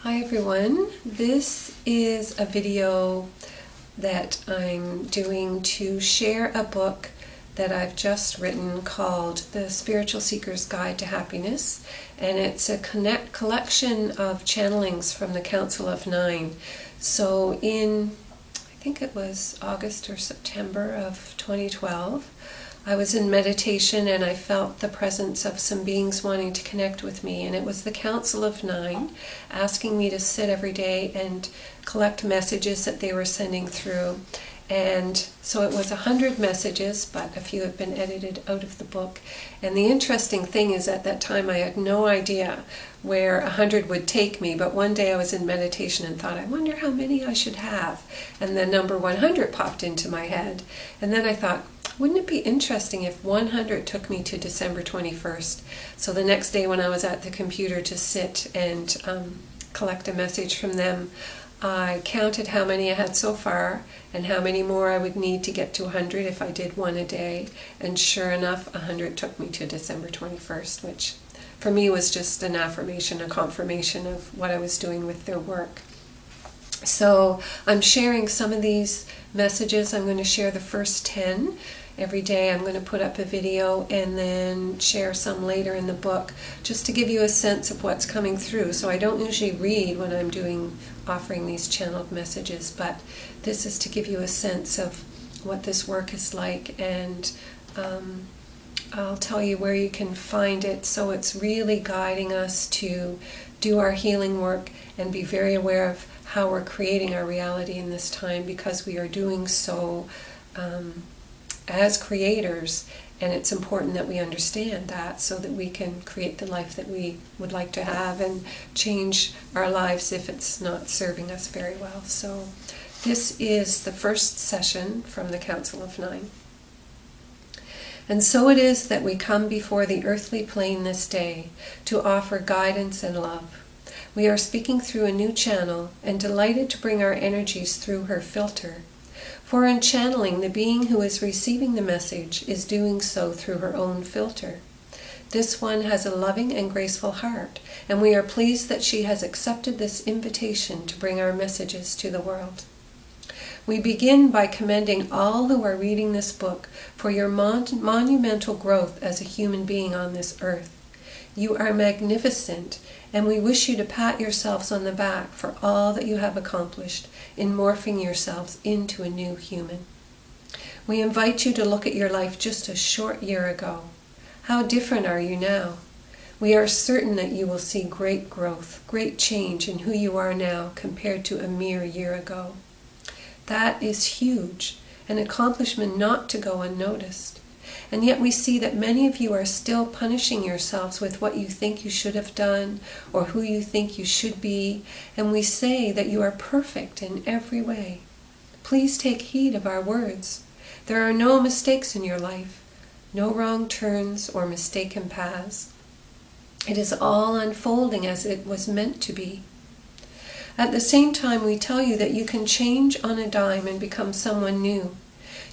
Hi everyone, this is a video that I'm doing to share a book that I've just written called The Spiritual Seeker's Guide to Happiness, and it's a collection of channelings from the Council of Nine. So I think it was August or September of 2012, I was in meditation and I felt the presence of some beings wanting to connect with me, and it was the Council of Nine asking me to sit every day and collect messages that they were sending through. And so it was 100 messages, but a few have been edited out of the book. And the interesting thing is, at that time I had no idea where 100 would take me, but one day I was in meditation and thought, I wonder how many I should have. And the number 100 popped into my head. And then I thought, wouldn't it be interesting if 100 took me to December 21st? So the next day when I was at the computer to sit and collect a message from them, I counted how many I had so far and how many more I would need to get to 100 if I did one a day. And sure enough, 100 took me to December 21st, which for me was just an affirmation, a confirmation of what I was doing with their work. So I'm sharing some of these messages. I'm going to share the first 10. Every day I'm going to put up a video and then share some later in the book, just to give you a sense of what's coming through. So I don't usually read when I'm offering these channeled messages, but this is to give you a sense of what this work is like, and I'll tell you where you can find it. So it's really guiding us to do our healing work and be very aware of how we're creating our reality in this time, because we are doing so as creators, and it's important that we understand that so that we can create the life that we would like to have and change our lives if it's not serving us very well. So this is the first session from the Council of Nine. And so it is that we come before the earthly plane this day to offer guidance and love. We are speaking through a new channel and delighted to bring our energies through her filter. For in channeling, the being who is receiving the message is doing so through her own filter. This one has a loving and graceful heart, and we are pleased that she has accepted this invitation to bring our messages to the world. We begin by commending all who are reading this book for your monumental growth as a human being on this earth. You are magnificent, and we wish you to pat yourselves on the back for all that you have accomplished in morphing yourselves into a new human. We invite you to look at your life just a short year ago. How different are you now? We are certain that you will see great growth, great change in who you are now compared to a mere year ago. That is huge, an accomplishment not to go unnoticed. And yet we see that many of you are still punishing yourselves with what you think you should have done or who you think you should be, and we say that you are perfect in every way. Please take heed of our words. There are no mistakes in your life, no wrong turns or mistaken paths. It is all unfolding as it was meant to be. At the same time, we tell you that you can change on a dime and become someone new.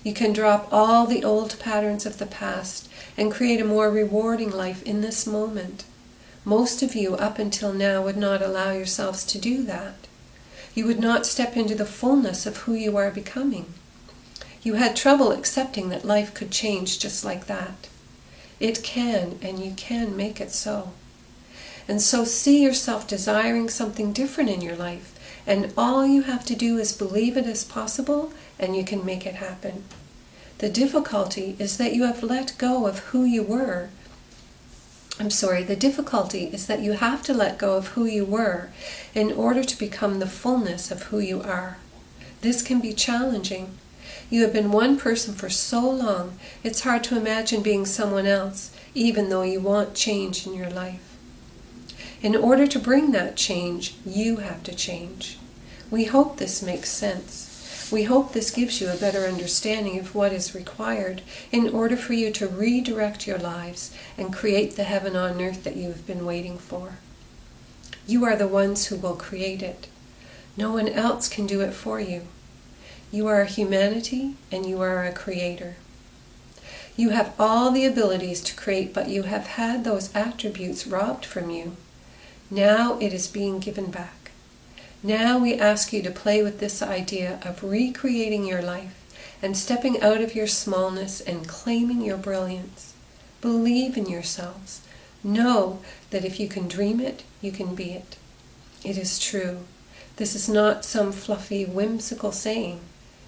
You can drop all the old patterns of the past and create a more rewarding life in this moment. Most of you up until now would not allow yourselves to do that. You would not step into the fullness of who you are becoming. You had trouble accepting that life could change just like that. It can, and you can make it so. And so see yourself desiring something different in your life, and all you have to do is believe it is possible, and you can make it happen. The difficulty is that you have let go of who you were. The difficulty is that you have to let go of who you were in order to become the fullness of who you are. This can be challenging. You have been one person for so long, it's hard to imagine being someone else, even though you want change in your life. In order to bring that change, you have to change. We hope this makes sense. We hope this gives you a better understanding of what is required in order for you to redirect your lives and create the heaven on earth that you have been waiting for. You are the ones who will create it. No one else can do it for you. You are a humanity and you are a creator. You have all the abilities to create, but you have had those attributes robbed from you. Now it is being given back. Now we ask you to play with this idea of recreating your life and stepping out of your smallness and claiming your brilliance. Believe in yourselves. Know that if you can dream it, you can be it. It is true. This is not some fluffy, whimsical saying.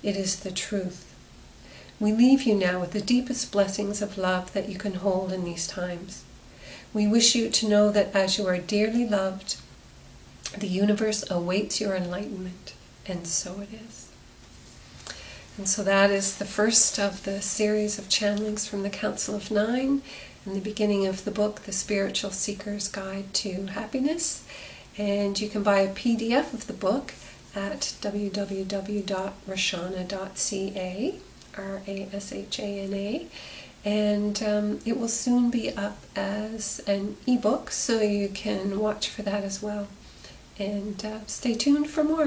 It is the truth. We leave you now with the deepest blessings of love that you can hold in these times. We wish you to know that as you are dearly loved, the universe awaits your enlightenment, and so it is. And so that is the first of the series of channelings from the Council of Nine, and the beginning of the book, The Spiritual Seeker's Guide to Happiness. And you can buy a PDF of the book at www.rashana.ca, RASHANA, and it will soon be up as an ebook, so you can watch for that as well. And stay tuned for more.